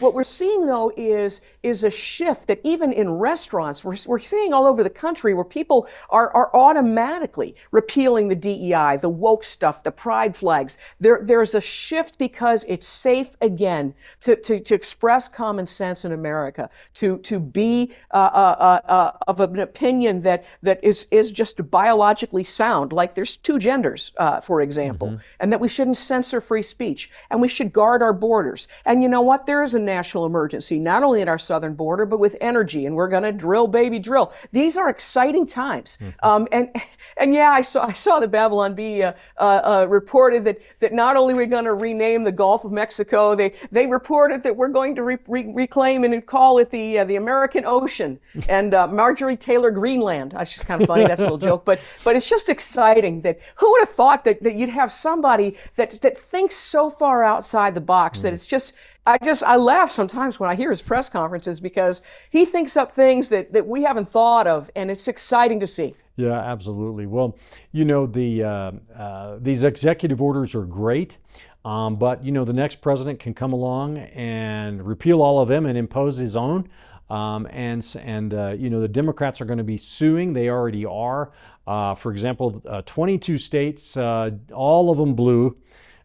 S5: what we're seeing, though, is a shift that even in restaurants, we're seeing all over the country where people are automatically repealing the DEI, the woke stuff, the pride flags. There's a shift because it's safe again to express common sense in America, to be of an opinion that is just biologically sound, like there's two genders, for example, and that we shouldn't censor free speech. And we should guard our borders. And you know what? There is a national emergency, not only at our southern border, but with energy. And we're going to drill, baby, drill. These are exciting times. And yeah, I saw the Babylon Bee reported that not only are we going to rename the Gulf of Mexico, they reported that we're going to reclaim and call it the American Ocean and Marjorie Taylor Greenland. That's just kind of funny. That's a little joke, but it's just exciting that who would have thought that you'd have somebody that thinks so far outside the box that it's just I laugh sometimes when I hear his press conferences because he thinks up things that we haven't thought of, and it's exciting to see.
S2: Yeah, absolutely. Well, these executive orders are great, but the next president can come along and repeal all of them and impose his own. The Democrats are going to be suing. They already are. For example, 22 states, all of them blue,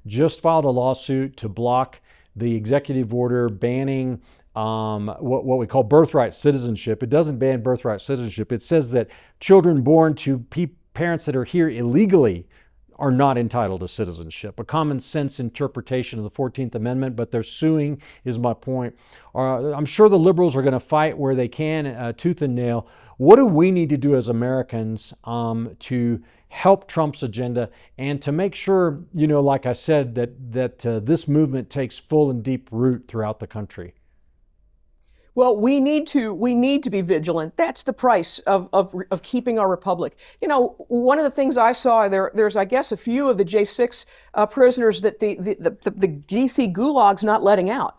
S2: just filed a lawsuit to block the executive order banning what we call birthright citizenship. It doesn't ban birthright citizenship. It says that children born to parents that are here illegally are not entitled to citizenship. A common sense interpretation of the 14th Amendment, but they're suing, is my point. I'm sure the liberals are going to fight where they can, tooth and nail. What do we need to do as Americans to help Trump's agenda and to make sure, like I said, that this movement takes full and deep root throughout the country?
S5: Well, we need to be vigilant. That's the price of keeping our republic. One of the things I saw there's I guess a few of the J6 prisoners that the DC gulag's not letting out.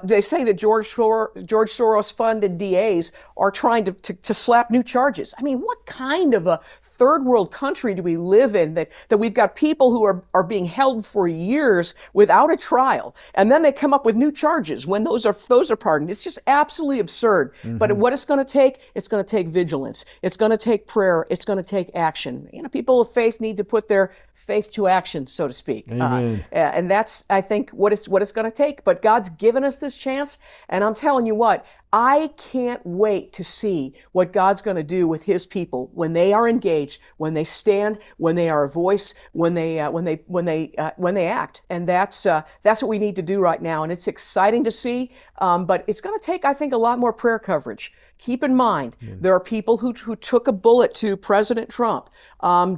S5: They say that George Soros funded DAs are trying to slap new charges. I mean, what kind of a third world country do we live in that we've got people who are being held for years without a trial, and then they come up with new charges when those are pardoned? It's just absolutely absurd. But what it's going to take vigilance. It's going to take prayer. It's going to take action. People of faith need to put their faith to action, so to speak. And that's, I think, what it's going to take. But God's given us this chance, and I'm telling you what, I can't wait to see what God's going to do with His people when they are engaged, when they stand, when they are a voice, when they act. And that's what we need to do right now. And it's exciting to see, but it's going to take, I think, a lot more prayer coverage. Keep in mind, there are people who took a bullet to President Trump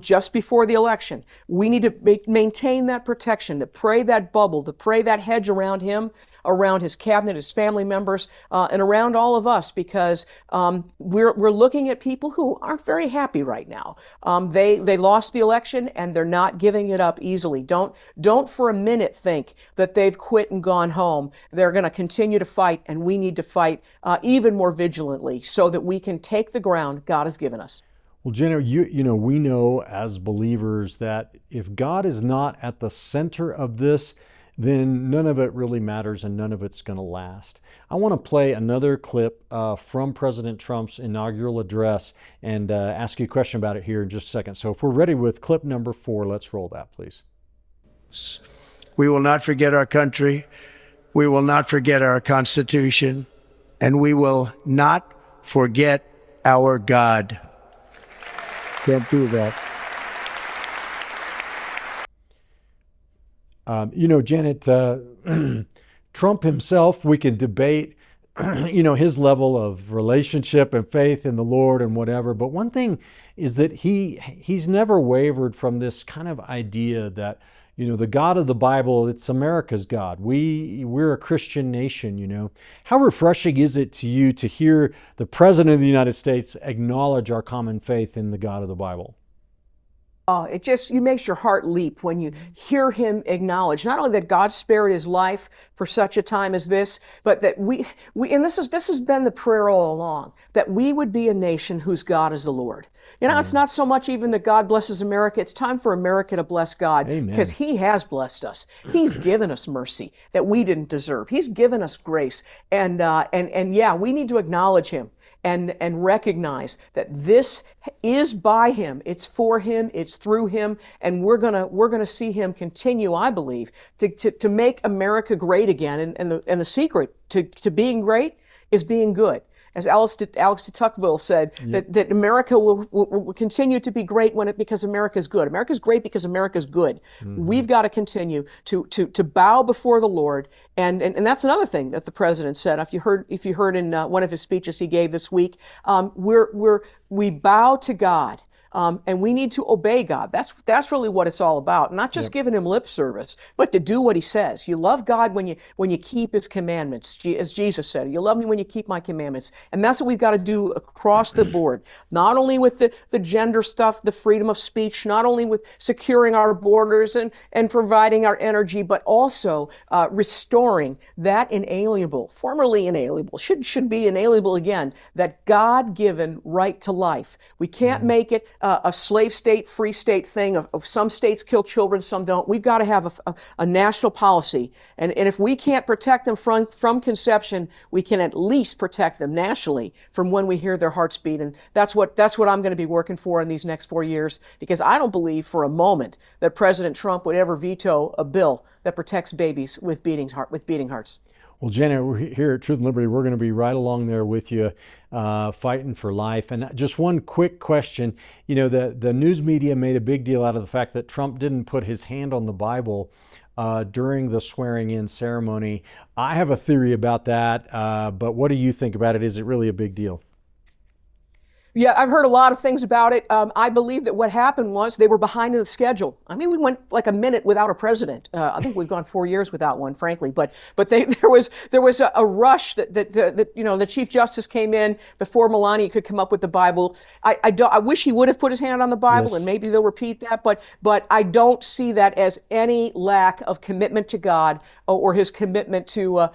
S5: just before the election. We need to maintain that protection, to pray that bubble, to pray that hedge around him, around his cabinet, his family members, and around all of us, because we're looking at people who aren't very happy right now. They lost the election, and they're not giving it up easily. Don't for a minute think that they've quit and gone home. They're going to continue to fight, and we need to fight even more vigilantly so that we can take the ground God has given us.
S2: Well, Jenna, we know as believers that if God is not at the center of this, then none of it really matters and none of it's going to last. I want to play another clip from President Trump's inaugural address and ask you a question about it here in just a second. So if we're ready with clip number 4, let's roll that, please.
S4: We will not forget our country. We will not forget our Constitution. And we will not forget our God. Can't do that.
S2: Janet, Trump himself, we can debate, his level of relationship and faith in the Lord and whatever. But one thing is that he's never wavered from this kind of idea that, the God of the Bible, it's America's God. We're a Christian nation, How refreshing is it to you to hear the President of the United States acknowledge our common faith in the God of the Bible?
S5: It makes your heart leap when you hear him acknowledge not only that God spared his life for such a time as this, but that we and this has been the prayer all along, that we would be a nation whose God is the Lord. It's not so much even that God blesses America. It's time for America to bless God.
S2: Amen.
S5: Because he has blessed us. He's given us mercy that we didn't deserve. He's given us grace. And we need to acknowledge him. And recognize that this is by him, it's for him, it's through him, and we're gonna see him continue, I believe, to make America great again. And the secret to being great is being good. As Alex de Tocqueville said, that America will continue to be great because America's good. America's great because America's good. Mm-hmm. We've got to continue to bow before the Lord, and that's another thing that the president said. If you heard in one of his speeches he gave this week, we bow to God. And we need to obey God. That's really what it's all about. Not just giving him lip service, but to do what he says. You love God when you keep his commandments, as Jesus said. You love me when you keep my commandments. And that's what we've got to do across the board. Not only with the gender stuff, the freedom of speech, not only with securing our borders and providing our energy, but also restoring that formerly inalienable, should be inalienable again, that God-given right to life. We can't make it a slave state, free state thing of some states kill children, some don't. We've got to have a national policy. And if we can't protect them from conception, we can at least protect them nationally from when we hear their hearts beat. And that's what I'm going to be working for in these next 4 years, because I don't believe for a moment that President Trump would ever veto a bill that protects babies with beating hearts.
S2: Well, Janet, we're here at Truth and Liberty. We're going to be right along there with you, fighting for life. And just one quick question. The news media made a big deal out of the fact that Trump didn't put his hand on the Bible during the swearing-in ceremony. I have a theory about that, but what do you think about it? Is it really a big deal?
S5: Yeah, I've heard a lot of things about it. I believe that what happened was they were behind in the schedule. I mean, we went like a minute without a president. I think we've gone 4 years without one, frankly. But there was a rush that the Chief Justice came in before Melania could come up with the Bible. I wish he would have put his hand on the Bible, yes. And maybe they'll repeat that. But I don't see that as any lack of commitment to God or his commitment to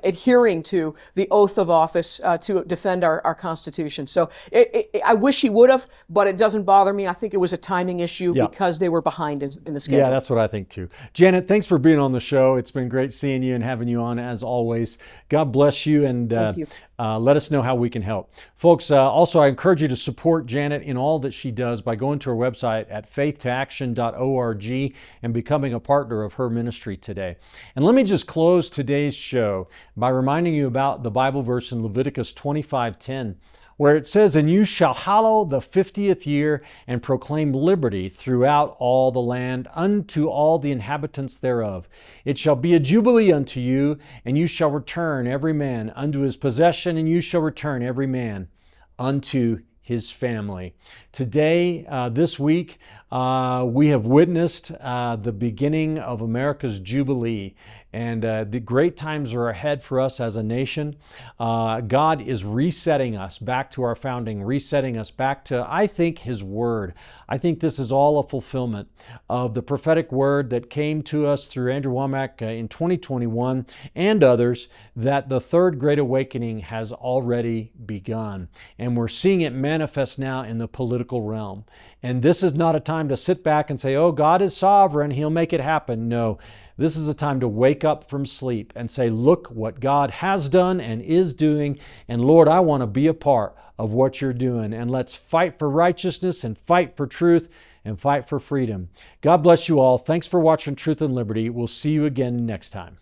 S5: adhering to the oath of office to defend our Constitution. So. I wish he would have, but it doesn't bother me. I think it was a timing issue because they were behind in the schedule.
S2: Yeah, that's what I think too. Janet, thanks for being on the show. It's been great seeing you and having you on as always. God bless you, and
S5: Thank you.
S2: Let us know how we can help. Folks, also I encourage you to support Janet in all that she does by going to her website at faithtoaction.org and becoming a partner of her ministry today. And let me just close today's show by reminding you about the Bible verse in Leviticus 25:10. Where it says, "And you shall hallow the 50th year and proclaim liberty throughout all the land unto all the inhabitants thereof. It shall be a jubilee unto you, and you shall return every man unto his possession, and you shall return every man unto his family." Today, this week, we have witnessed the beginning of America's Jubilee, and the great times are ahead for us as a nation. God is resetting us back to our founding, resetting us back to, I think, His Word. I think this is all a fulfillment of the prophetic word that came to us through Andrew Womack in 2021 and others, that the third great awakening has already begun. And we're seeing it manifest now in the political realm. And this is not a time to sit back and say, oh, God is sovereign, He'll make it happen. No, this is a time to wake up from sleep and say, look what God has done and is doing. And Lord, I want to be a part of what you're doing. And let's fight for righteousness and fight for truth and fight for freedom. God bless you all. Thanks for watching Truth and Liberty. We'll see you again next time.